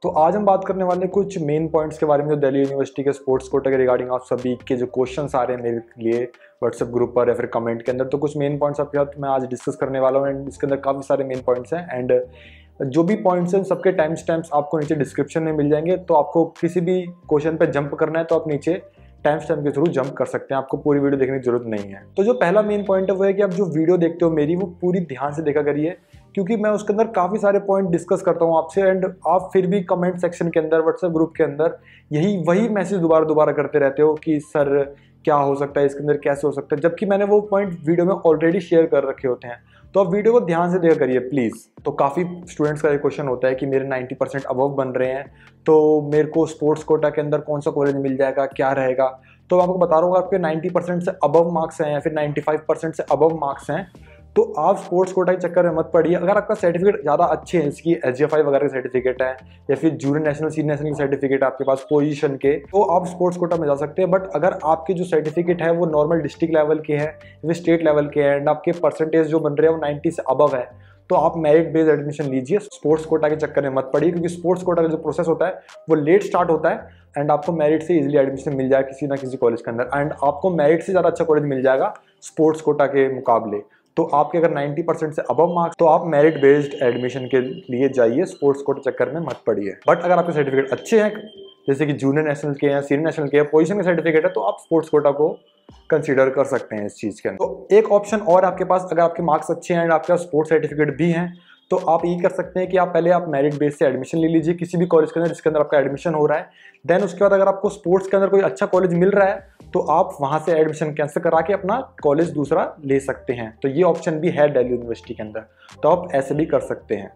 तो आज हम बात करने वाले हैं कुछ मेन पॉइंट्स के बारे में जो दिल्ली यूनिवर्सिटी के स्पोर्ट्स कोटा के रिगार्डिंग आप सभी के जो क्वेश्चंस आ रहे हैं मेरे लिए व्हाट्सएप ग्रुप पर या फिर कमेंट के अंदर, तो कुछ मेन पॉइंट्स आपके साथ मैं आज डिस्कस करने वाला हूँ। एंड इसके अंदर काफ़ी सारे मेन पॉइंट्स हैं एंड जो भी पॉइंट्स हैं सबके टाइम स्टैम्प्स आपको नीचे डिस्क्रिप्शन में मिल जाएंगे। तो आपको किसी भी क्वेश्चन पर जंप करना है तो आप नीचे टाइम स्टैम्प के थ्रू जंप कर सकते हैं, आपको पूरी वीडियो देखने की जरूरत नहीं है। तो जो पहला मेन पॉइंट है वो है कि आप जो वीडियो देखते हो मेरी वो पूरी ध्यान से देखा करिए, क्योंकि मैं उसके अंदर काफ़ी सारे पॉइंट डिस्कस करता हूँ आपसे एंड आप फिर भी कमेंट सेक्शन के अंदर व्हाट्सएप ग्रुप के अंदर वही मैसेज दोबारा करते रहते हो कि सर क्या हो सकता है इसके अंदर, कैसे हो सकता है, जबकि मैंने वो पॉइंट वीडियो में ऑलरेडी शेयर कर रखे होते हैं। तो आप वीडियो को ध्यान से देखा करिए प्लीज़। तो काफ़ी स्टूडेंट्स का ये क्वेश्चन होता है कि मेरे 90% अबव बन रहे हैं, तो मेरे को स्पोर्ट्स कोटा के अंदर कौन सा कॉलेज मिल जाएगा, क्या रहेगा। तो आपको बता रहा हूँ, आपके 90% से अबव मार्क्स हैं या फिर 95% से अबव मार्क्स हैं तो आप स्पोर्ट्स कोटा के चक्कर में मत पड़िए। अगर आपका सर्टिफिकेट ज़्यादा अच्छे हैं, इसकी SGFI वगैरह के सर्टिफिकेट है या फिर जूनियर नेशनल सीनियर नेशनल के सर्टिफिकेट आपके पास पोजीशन के, तो आप स्पोर्ट्स कोटा में जा सकते हैं। बट अगर आपके जो सर्टिफिकेट है वो नॉर्मल डिस्ट्रिक्ट लेवल के हैं या स्टेट लेवल के हैं एंड आपके परसेंटेज जो बन रहे हैं वो 90 से अबव है, तो आप मेरिट बेस्ड एडमिशन लीजिए। स्पोर्ट्स कोटा के चक्कर में मत पड़िए, क्योंकि स्पोर्ट्स कोटा का जो प्रोसेस होता है वो लेट स्टार्ट होता है एंड आपको मेरिट से इजीली एडमिशन मिल जाएगा किसी ना किसी कॉलेज के अंदर, एंड आपको मेरिट से ज़्यादा अच्छा कॉलेज मिल जाएगा स्पोर्ट्स कोटा के मुकाबले। तो आपके अगर 90% से अबव मार्क्स, तो आप मेरिट बेस्ड एडमिशन के लिए जाइए, स्पोर्ट्स कोटा चक्कर में मत पड़िए। बट अगर आपके सर्टिफिकेट अच्छे हैं, जैसे कि जूनियर नेशनल के हैं, सीनियर नेशनल के हैं, पोजीशन के सर्टिफिकेट है, तो आप स्पोर्ट्स कोटा को कंसीडर कर सकते हैं इस चीज़ के अंदर। तो एक ऑप्शन और आपके पास, अगर आपके मार्क्स अच्छे हैं एंड आपके पास स्पोर्ट्स सर्टिफिकेट भी हैं, तो आप ये कर सकते हैं कि आप पहले मेरिट बेस से एडमिशन ले लीजिए किसी भी कॉलेज के अंदर जिसके अंदर आपका एडमिशन हो रहा है। देन उसके बाद अगर आपको स्पोर्ट्स के अंदर कोई अच्छा कॉलेज मिल रहा है तो आप वहाँ से एडमिशन कैंसिल करा के अपना कॉलेज दूसरा ले सकते हैं। तो ये ऑप्शन भी है दिल्ली यूनिवर्सिटी के अंदर, तो आप ऐसे भी कर सकते हैं।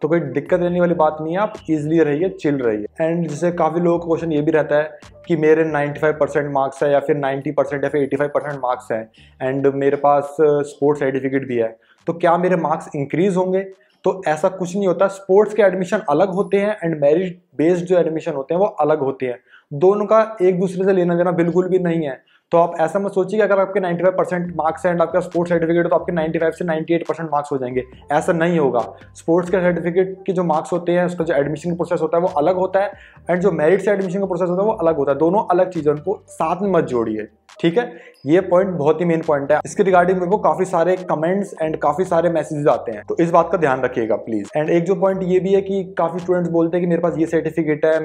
तो कोई दिक्कत रहने वाली बात नहीं है, आप इजीली रहिए, चिल रहिए। एंड जैसे काफ़ी लोगों का क्वेश्चन ये भी रहता है कि मेरे 95% मार्क्स है या फिर 90% या फिर 85% मार्क्स हैं एंड मेरे पास स्पोर्ट्स सर्टिफिकेट भी है, तो क्या मेरे मार्क्स इंक्रीज होंगे। तो ऐसा कुछ नहीं होता। स्पोर्ट्स के एडमिशन अलग होते हैं एंड मेरिट बेस्ड जो एडमिशन होते हैं वो अलग होते हैं। दोनों का एक दूसरे से लेना देना बिल्कुल भी नहीं है। तो आप ऐसा मत सोचिए कि अगर आपके 95% मार्क्स हैं एंड आपका स्पोर्ट्स सर्टिफिकेट है तो आपके 95 से 98% मार्क्स हो जाएंगे, ऐसा नहीं होगा। स्पोर्ट्स के सर्टिफिकेट के जो मार्क्स होते हैं उसका जो एडमिशन का प्रोसेस होता है वो अलग होता है एंड जो मेरिट से एडमिशन का प्रोसेस होता है वो अलग होता है। दोनों अलग चीज़ें, उनको साथ में मत जोड़िए, ठीक है। ये पॉइंट बहुत ही मेन पॉइंट है। इसके रिगार्डिंग मेरे को काफी सारे कमेंट्स एंड काफी सारे मैसेजेस आते हैं, तो इस बात का ध्यान रखिएगा प्लीज। एंड एक जो पॉइंट ये भी है कि काफी स्टूडेंट्स बोलते हैं कि मेरे पास ये सर्टिफिकेट है,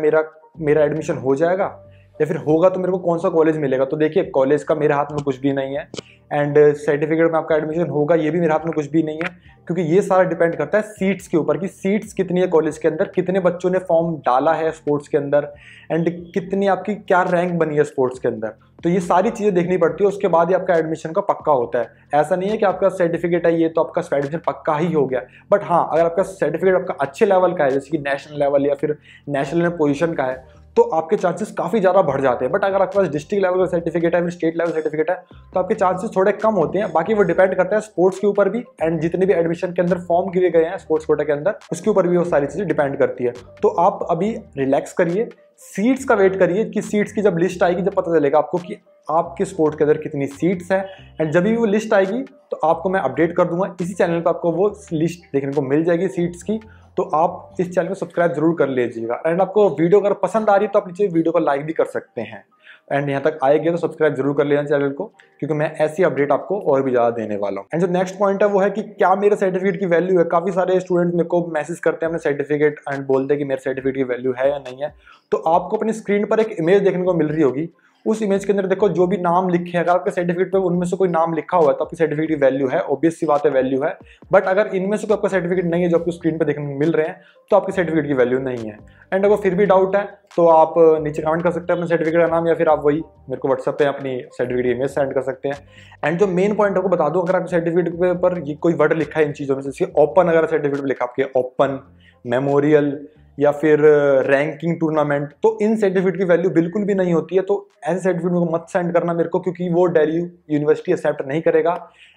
मेरा एडमिशन हो जाएगा या फिर होगा तो मेरे को कौन सा कॉलेज मिलेगा। तो देखिए, कॉलेज का मेरे हाथ में कुछ भी नहीं है एंड सर्टिफिकेट में आपका एडमिशन होगा ये भी मेरे हाथ में कुछ भी नहीं है, क्योंकि ये सारा डिपेंड करता है सीट्स के ऊपर कि सीट्स कितनी है कॉलेज के अंदर, कितने बच्चों ने फॉर्म डाला है स्पोर्ट्स के अंदर एंड कितनी आपकी क्या रैंक बनी है स्पोर्ट्स के अंदर। तो ये सारी चीज़ें देखनी पड़ती है, उसके बाद ही आपका एडमिशन का पक्का होता है। ऐसा नहीं है कि आपका सर्टिफिकेट है ये तो आपका एडमिशन पक्का ही हो गया। बट हाँ, अगर आपका सर्टिफिकेट आपका अच्छे लेवल का है, जैसे कि नेशनल लेवल या फिर नेशनल पोजीशन का है, तो आपके चांसेस काफ़ी ज़्यादा बढ़ जाते हैं। बट अगर आपके पास डिस्ट्रिक्ट लेवल का सर्टिफिकेट है, फिर स्टेट लेवल सर्टिफिकेट है, तो आपके चांसेस थोड़े कम होते हैं। बाकी वो डिपेंड करता है स्पोर्ट्स के ऊपर भी एंड जितने भी एडमिशन के अंदर फॉर्म किए गए हैं स्पोर्ट्स कोटा के अंदर, उसके ऊपर भी वो सारी चीज़ें डिपेंड करती है। तो आप अभी रिलैक्स करिए, सीट्स का वेट करिए कि सीट्स की जब लिस्ट आएगी जब पता चलेगा आपको कि आपके स्पोर्ट्स के अंदर कितनी सीट्स हैं एंड जब भी वो लिस्ट आएगी तो आपको मैं अपडेट कर दूंगा। इसी चैनल पर आपको वो लिस्ट देखने को मिल जाएगी सीट्स की, तो आप इस चैनल को सब्सक्राइब जरूर कर लीजिएगा। एंड आपको वीडियो अगर पसंद आ रही है तो आप नीचे वीडियो को लाइक भी कर सकते हैं एंड यहाँ तक आएगी तो सब्सक्राइब जरूर कर लेना चैनल को, क्योंकि मैं ऐसी अपडेट आपको और भी ज़्यादा देने वाला हूँ। एंड जो नेक्स्ट पॉइंट है वो है कि क्या मेरे सर्टिफिकेट की वैल्यू है। काफ़ी सारे स्टूडेंट मेरे को मैसेज करते हैं अपने सर्टिफिकेट एंड बोलते हैं कि मेरे सर्टिफिकेट की वैल्यू है या नहीं है। तो आपको अपनी स्क्रीन पर एक इमेज देखने को मिल रही होगी, उस इमेज के अंदर देखो जो भी नाम लिखे हैं, अगर आपके सर्टिफिकेट पे उनमें से कोई नाम लिखा हुआ है तो आपकी सर्टिफिकेट की वैल्यू है, ऑब्वियस सी बात है वैल्यू है। बट अगर इनमें से कोई आपका सर्टिफिकेट नहीं है जो आपको स्क्रीन पे देखने को मिल रहे हैं, तो आपकी सर्टिफिकेट की वैल्यू नहीं है। एंड अगर फिर भी डाउट है तो आप नीचे कमेंट कर सकते हैं अपने सर्टिफिकेट का नाम, या फिर आप वही मेरे को व्हाट्सएप पे अपनी सर्टिफिकेट की इमेज सेंड कर सकते हैं। एंड जो मेन पॉइंट आपको बता दूं, अगर आपके सर्टिफिकेट पर ये कोई वर्ड लिखा है इन चीज़ों में, जैसे ओपन, अगर सर्टिफिकेट पर लिखा आपके ओपन, मेमोरियल या फिर रैंकिंग टूर्नामेंट, तो इन सर्टिफिकेट की वैल्यू बिल्कुल भी नहीं होती है। तो ऐसे सर्टिफिकेट को मत सेंड करना मेरे को, क्योंकि वो दिल्ली यूनिवर्सिटी एक्सेप्ट नहीं करेगा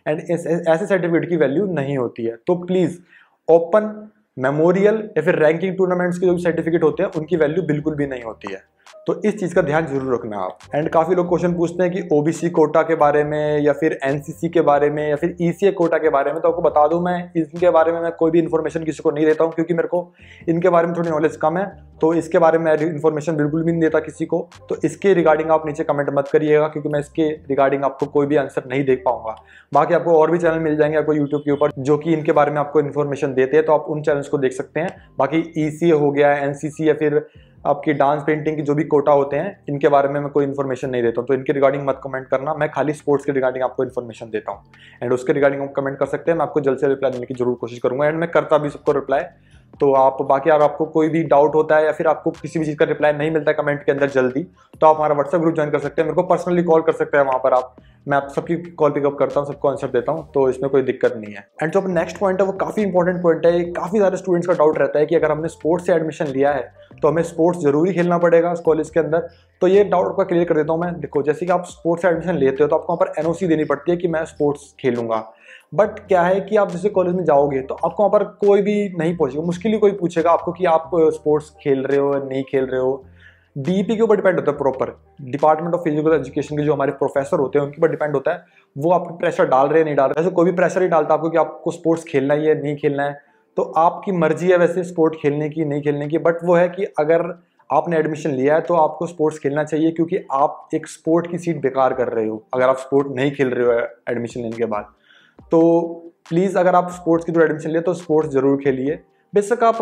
एंड ऐसे सर्टिफिकेट की वैल्यू नहीं होती है। तो प्लीज़ ओपन, मेमोरियल या फिर रैंकिंग टूर्नामेंट्स के जो सर्टिफिकेट होते हैं उनकी वैल्यू बिल्कुल भी नहीं होती है। तो इस चीज़ का ध्यान जरूर रखना आप। एंड काफ़ी लोग क्वेश्चन पूछते हैं कि ओबीसी कोटा के बारे में या फिर एनसीसी के बारे में या फिर ईसीए कोटा के बारे में। तो आपको बता दूं, मैं इनके बारे में मैं कोई भी इन्फॉर्मेशन किसी को नहीं देता हूं, क्योंकि मेरे को इनके बारे में थोड़ी नॉलेज कम है। तो इसके बारे में इन्फॉर्मेशन बिल्कुल भी नहीं देता किसी को। तो इसके रिगार्डिंग आप नीचे कमेंट मत करिएगा, क्योंकि मैं इसके रिगार्डिंग आपको कोई भी आंसर नहीं दे पाऊंगा। बाकी आपको और भी चैनल मिल जाएंगे आपको यूट्यूब के ऊपर जो कि इनके बारे में आपको इन्फॉर्मेशन देते हैं, तो आप उन चैनल्स को देख सकते हैं। बाकी ईसीए हो गया, एनसीसी या फिर आपकी डांस पेंटिंग की जो भी कोटा होते हैं, इनके बारे में मैं कोई इन्फॉर्मेशन नहीं देता हूँ। तो इनके रिगार्डिंग मत कमेंट करना, मैं खाली स्पोर्ट्स के रिगार्डिंग आपको इन्फॉर्मेशन देता हूँ। एंड उसके रिगार्डिंग आप कमेंट कर सकते हैं, मैं आपको जल्द से रिप्लाई देने की जरूर कोशिश करूंगा। एंड मैं करता भी सबको रिप्लाई। तो आप बाकी अगर आपको कोई भी डाउट होता है या फिर आपको किसी भी चीज़ का रिप्लाई नहीं मिलता है कमेंट के अंदर जल्दी, तो आप हमारा व्हाट्सएप ग्रुप ज्वाइन कर सकते हैं। मेरे को पर्सनली कॉल कर सकते हैं, वहाँ पर मैं आप सबकी कॉल पिकअप करता हूँ, सबको आंसर देता हूँ, तो इसमें कोई दिक्कत नहीं है। एंड जो नेक्स्ट पॉइंट है वो काफ़ी इंपॉर्टेंट पॉइंट है। काफ़ी सारे स्टूडेंट्स का डाउट रहता है कि अगर हमने स्पोर्ट्स से एडमिशन लिया है तो हमें स्पोर्ट्स जरूरी खेलना पड़ेगा कॉलेज के अंदर। तो ये डाउट का क्लियर कर देता हूँ मैं। देखो, जैसे कि आप स्पोर्ट्स से एडमिशन लेते हो तो आपको वहाँ पर एनओसी देनी पड़ती है कि मैं स्पोर्ट्स खेलूंगा। बट क्या है कि आप जैसे कॉलेज में जाओगे तो आपको वहाँ पर कोई भी नहीं पूछेगा, मुश्किल ही कोई पूछेगा आपको कि आप स्पोर्ट्स खेल रहे हो या नहीं खेल रहे हो। डीईपी के ऊपर डिपेंड होता है, proper department of physical education के जो हमारे प्रोफेसर होते हैं उनके ऊपर डिपेंड होता है, वो आपको प्रेशर डाल रहे हैं नहीं डाल रहे। ऐसे कोई भी प्रेशर नहीं डालता आपको कि आपको स्पोर्ट्स खेलना ही है नहीं खेलना है। तो आपकी मर्जी है वैसे स्पोर्ट खेलने की नहीं खेलने की। बट वो है कि अगर आपने एडमिशन लिया है तो आपको स्पोर्ट्स खेलना चाहिए, क्योंकि आप एक स्पोर्ट की सीट बेकार कर रहे हो अगर आप स्पोर्ट नहीं खेल रहे हो एडमिशन लेने के बाद। तो प्लीज़ अगर आप स्पोर्ट्स की थ्रू एडमिशन लिए तो स्पोर्ट्स जरूर खेलिए। बेशक आप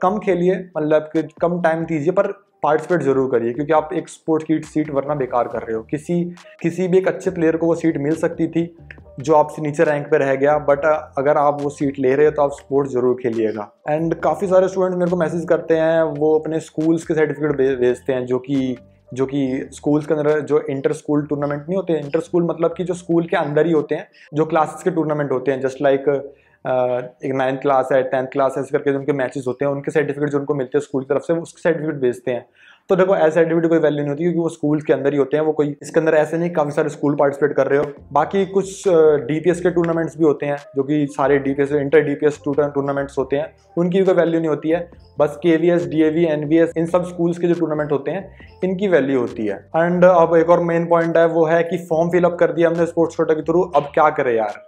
कम खेलिए, मतलब कि कम टाइम दीजिए, पर पार्टिसिपेट जरूर करिए, क्योंकि आप एक स्पोर्ट्स की सीट वरना बेकार कर रहे हो। किसी भी एक अच्छे प्लेयर को वो सीट मिल सकती थी जो आपसे नीचे रैंक पे रह गया। बट अगर आप वो सीट ले रहे हो तो आप स्पोर्ट्स जरूर खेलिएगा। एंड काफ़ी सारे स्टूडेंट्स मेरे को मैसेज करते हैं, वो अपने स्कूल्स के सर्टिफिकेट भेजते हैं जो कि स्कूल्स के अंदर जो इंटर स्कूल टूर्नामेंट नहीं होते। इंटर स्कूल मतलब कि जो स्कूल के अंदर ही होते हैं, जो क्लासेस के टूर्नामेंट होते हैं, जस्ट लाइक एक 9th क्लास है 10th क्लास है, ऐसे करके उनके मैचेस होते हैं, उनके सर्टिफिकेट जो उनको मिलते हैं स्कूल की तरफ से, उसके सर्टिफिकेट भेजते हैं। तो देखो, ऐसे सर्टिफिकेट कोई वैल्यू नहीं होती, क्योंकि वो स्कूल के अंदर ही होते हैं। वो कोई इसके अंदर ऐसे नहीं काफ़ी सारे स्कूल पार्टिसिपेट कर रहे हो। बाकी कुछ डीपीएस के टूर्नामेंट्स भी होते हैं, जो कि सारे डीपीएस इंटर डीपीएस टूर्नामेंट्स होते हैं, उनकी भी कोई वैल्यू नहीं होती है। बस केवीएस, डीएवी, एनवीएस, इन सब स्कूल्स के जो टूर्नामेंट होते हैं इनकी वैल्यू होती है। एंड अब एक और मेन पॉइंट है, वो है कि फॉर्म फिलअप कर दिया हमने स्पोर्ट्स कोटा के थ्रू, अब क्या करें यार।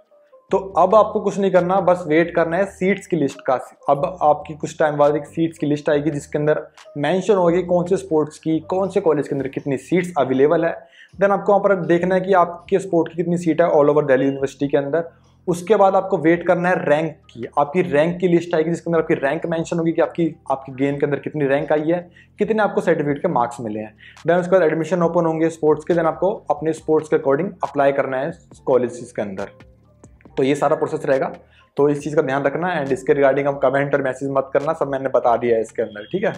तो अब आपको कुछ नहीं करना, बस वेट करना है सीट्स की लिस्ट का। अब आपकी कुछ टाइम बाद एक सीट्स की लिस्ट आएगी जिसके अंदर मेंशन होगी कौन से स्पोर्ट्स की कौन से कॉलेज के अंदर कितनी सीट्स अवेलेबल है। देन आपको वहाँ पर देखना है कि आपके स्पोर्ट की कितनी सीट है ऑल ओवर दिल्ली यूनिवर्सिटी के अंदर। उसके बाद आपको वेट करना है रैंक की। आपकी रैंक की लिस्ट आएगी जिसके अंदर आपकी रैंक मेंशन होगी कि आपकी गेम के अंदर कितनी रैंक आई है, कितने आपको सर्टिफिकेट के मार्क्स मिले हैं। देन उसके बाद एडमिशन ओपन होंगे स्पोर्ट्स के। देन आपको अपने स्पोर्ट्स के अकॉर्डिंग अप्लाई करना है कॉलेज के अंदर। तो ये सारा प्रोसेस रहेगा, तो इस चीज़ का ध्यान रखना। एंड इसके रिगार्डिंग हम कमेंट और मैसेज मत करना, सब मैंने बता दिया है इसके अंदर, ठीक है।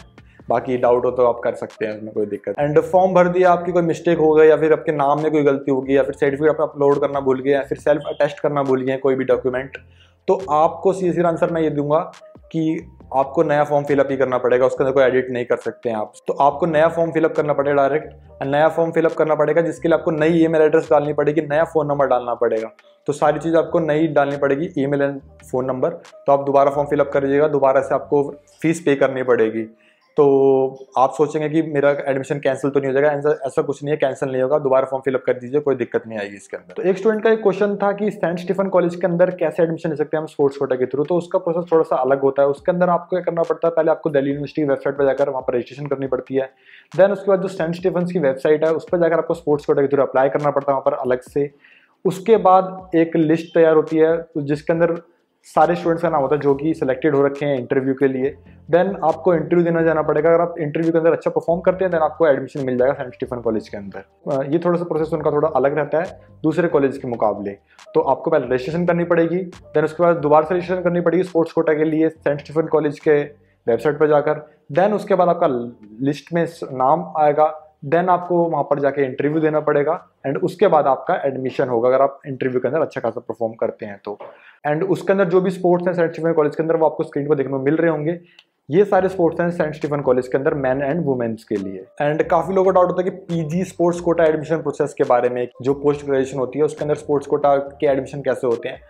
बाकी डाउट हो तो आप कर सकते हैं, इसमें कोई दिक्कत। एंड फॉर्म भर दिया, आपकी कोई मिस्टेक हो गई या फिर आपके नाम में कोई गलती होगी या फिर सर्टिफिकेट आप अपलोड करना भूल गए या फिर सेल्फ अटेस्ट करना भूल गए कोई भी डॉक्यूमेंट, तो आपको सीधा आंसर मैं ये दूंगा कि आपको नया फॉर्म फिलअप ही करना पड़ेगा। उसके अंदर कोई एडिट नहीं कर सकते हैं आप। तो आपको नया फॉर्म फिलअप करना पड़ेगा डायरेक्ट। नया फॉर्म फिलअप करना पड़ेगा जिसके लिए आपको नई ईमेल एड्रेस डालनी पड़ेगी, नया फ़ोन नंबर डालना पड़ेगा। तो सारी चीज़ आपको नई डालनी पड़ेगी, ईमेल एंड फ़ोन नंबर। तो आप दोबारा फॉर्म फिलअप करिएगा, दोबारा से आपको फीस पे करनी पड़ेगी। तो आप सोचेंगे कि मेरा एडमिशन कैंसिल तो नहीं हो जाएगा, ऐसा कुछ नहीं है, कैंसिल नहीं होगा। दोबारा फॉर्म फिलअप कर दीजिए, कोई दिक्कत नहीं आएगी इसके अंदर। तो एक स्टूडेंट का एक क्वेश्चन था कि सेंट स्टीफन कॉलेज के अंदर कैसे एडमिशन ले सकते हैं हम स्पोर्ट्स कोटा के थ्रू। तो उसका प्रोसेस थोड़ा सा अलग होता है। उसके अंदर आपको क्या करना पड़ता है, पहले आपको दिल्ली यूनिवर्सिटी की वेबसाइट पर जाकर वहाँ पर रजिस्ट्रेशन करनी पड़ती है। देन उसके बाद जो सेंट स्टीफन की वेबसाइट है उस पर जाकर आपको स्पोर्ट्स कोटा के थ्रू अप्लाई करना पड़ता है वहाँ पर अलग से। उसके बाद एक लिस्ट तैयार होती है जिसके अंदर सारे स्टूडेंट्स का नाम होता है जो कि सिलेक्टेड हो रखे हैं इंटरव्यू के लिए। देन आपको इंटरव्यू देना जाना पड़ेगा। अगर आप इंटरव्यू के अंदर अच्छा परफॉर्म करते हैं देन आपको एडमिशन मिल जाएगा सेंट स्टीफन कॉलेज के अंदर। ये थोड़ा सा प्रोसेस उनका थोड़ा अलग रहता है दूसरे कॉलेज के मुकाबले। तो आपको पहले रजिस्ट्रेशन करनी पड़ेगी, देन उसके बाद दोबारा से रजिस्ट्रेशन करनी पड़ेगी स्पोर्ट्स कोटा के लिए सेंट स्टीफन कॉलेज के वेबसाइट पर जाकर। देन उसके बाद आपका लिस्ट में नाम आएगा। देन आपको वहाँ पर जाके इंटरव्यू देना पड़ेगा एंड उसके बाद आपका एडमिशन होगा अगर आप इंटरव्यू के अंदर अच्छा खासा परफॉर्म करते हैं तो। एंड उसके अंदर जो भी स्पोर्ट्स हैं सेंट स्टीफन कॉलेज के अंदर वो आपको स्क्रीन पर देखने को मिल रहे होंगे। ये सारे स्पोर्ट्स हैं सेंट स्टीफन कॉलेज के अंदर मैन एंड वुमेन्स के लिए। एंड काफी लोगों को डाउट होता है कि PG sports quota admission process के बारे में, जो पोस्ट ग्रेजुएशन होती है उसके अंदर स्पोर्ट्स कोटा के एडमिशन कैसे होते हैं।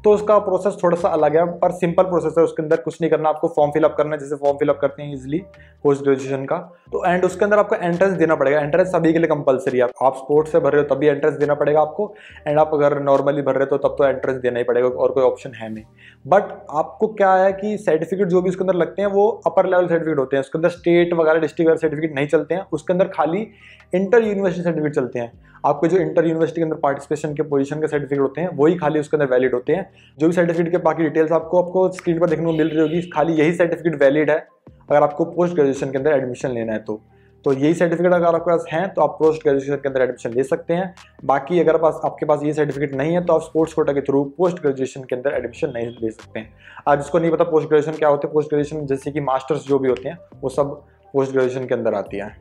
तो उसका प्रोसेस थोड़ा सा अलग है, पर सिंपल प्रोसेस है। उसके अंदर कुछ नहीं करना, आपको फॉर्म फिलअप करना है, जैसे फॉर्म फिलअप करते हैं इजिली पोस्ट ग्रेजुएशन का। तो एंड उसके अंदर आपको एंट्रेंस देना पड़ेगा। एंट्रेंस सभी के लिए कंपलसरी है। आप स्पोर्ट्स से भर रहे हो तभी एंट्रेंस देना पड़ेगा आपको, एंड आप अगर नॉर्मली भर रहे हो तो तब तो एंट्रेंस देना ही पड़ेगा, और कोई ऑप्शन है नहीं। बट आपको क्या है कि सर्टिफिकेट जो भी उसके अंदर लगते हैं वो अपर लेवल सर्टिफिकेट होते हैं। उसके अंदर स्टेट वगैरह डिस्ट्रिक्ट वगैरह सर्टिफिकेट नहीं चलते हैं। उसके अंदर खाली इंटर यूनिवर्सिटी सर्टिफिकेट चलते हैं। आपके जो इंटर यूनिवर्सिटी के अंदर पार्टिसिपेशन के पोजीशन के सर्टिफिकेट होते हैं वही खाली उसके अंदर वैलिड होते हैं। जो भी सर्टिफिकेट के बाकी डिटेल्स आपको स्क्रीन पर देखने को मिल रही होगी, खाली यही सर्टिफिकेट वैलिड है अगर आपको पोस्ट ग्रेजुएशन के अंदर एडमिशन लेना है। तो यही सर्टिफिकेट अगर आपके पास हैं तो आप पोस्ट ग्रेजुएशन के अंदर एडमिशन ले सकते हैं। बाकी अगर आपके पास ये सर्टिफिकेट नहीं है तो आप स्पोर्ट्स कोटा के थ्रू पोस्ट ग्रेजुएशन के अंदर एडमिशन नहीं ले सकते हैं। आज जिसको नहीं पता पोस्ट ग्रेजुएशन क्या होता है, पोस्ट ग्रेजुएशन जैसे कि मास्टर्स जो भी होते हैं वो सब पोस्ट ग्रेजुएशन के अंदर आती है।